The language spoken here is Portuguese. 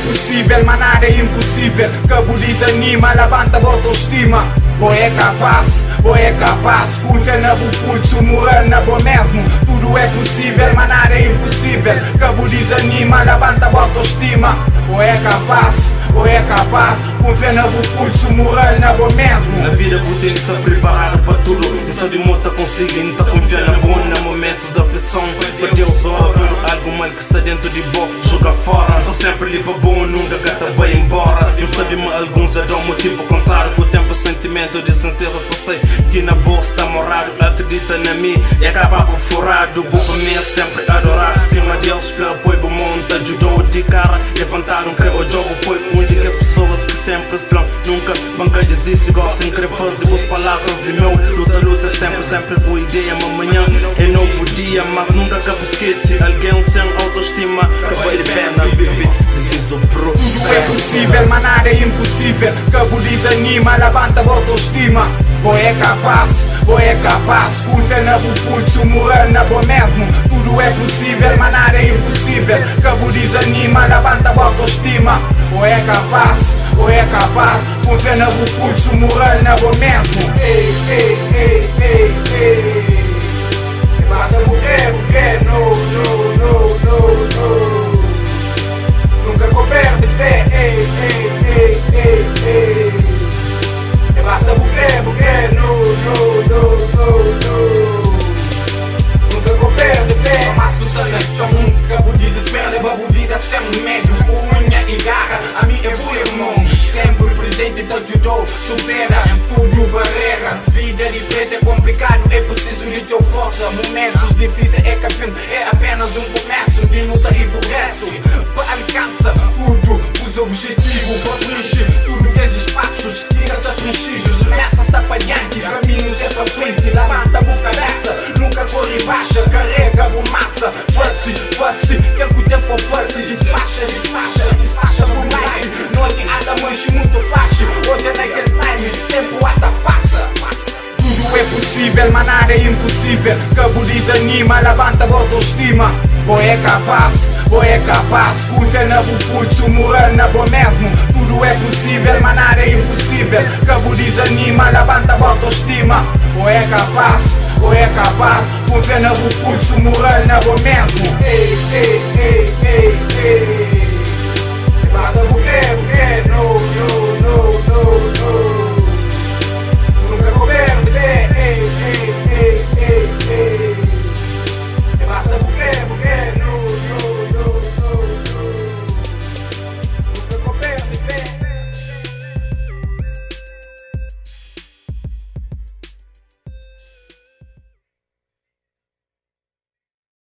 possível, mas nada é impossível. Cabo desanima, levanta a autoestima. Boy é capaz, confia na bo pulso, moral na bo mesmo. Tudo é possível, mas nada é impossível. Cabo desanima, levanta a autoestima. Boy é capaz, confia na bo pulso, moral na bo mesmo. Na vida você tem que estar preparado para tudo. Se sabe mota consigo, não tá confiando na boa. Nos momentos da pressão, para Deus ora por algo mal que está dentro de boca, joga fora. Só sempre ali para bom, nunca gata vai embora. Não sabe, mas alguns já dão motivo contrário. Com o tempo, sentimento de certeza, tu sei que na boa está morado. Acredita na mim, é capa por furado. Boa para mim é sempre adorado. Cima deles, filho, apoio para monta. Ajudou de cara, levantaram que o jogo foi onde que as pessoas que sempre falam nunca vão desistir. Gostam de fazer as palavras de meu. Luta, sempre com ideia. Amanhã é novo dia, mas nunca acaba esquece. Alguém sem autoestima, que vale a pena viver. Desensoprou. Tudo é possível, mas nada é impossível. Cabo desanima, levanta a autoestima. Boy é capaz, confia na bo pulso, moral na bo mesmo. Tudo é possível, mas nada é impossível. Cabo desanima, levanta a autoestima. Boy é capaz, confia na bo pulso, moral na bo mesmo. Basta porque no. Nunca perde fé, basta porque no. Nunca perde fé. Mas tu sabe, nunca vou desespero, leva a vida sem medo. Unha e garra, a mim é bom irmão. Sempre presente, te ajudou, supera tudo barreiras. Vida de preto é complicado, é preciso de tua força. Momentos difíceis é caminho, é apenas um comércio de luta e progresso. Para alcançar tudo, os objetivos, para preencher tudo que os espaços, tira-se a preenchidos. Metas está para diante, caminhos é para frente. Levanta a boa cabeça, nunca corre baixa, carrega a massa. Face, quer que o tempo face. Despacha por life. Não adianta manche muito fácil. Hoje é naquele time, tempo até passa. Tudo é possível, mas nada é impossível. Cabo desanima, levanta a autoestima. Boy é capaz, confia na bo pulso, moral na bo mesmo. Tudo é possível, mas nada é impossível. Cabo desanima, levanta a autoestima. Boy é capaz, confia na bo pulso, moral na bo mesmo. Basta porque no.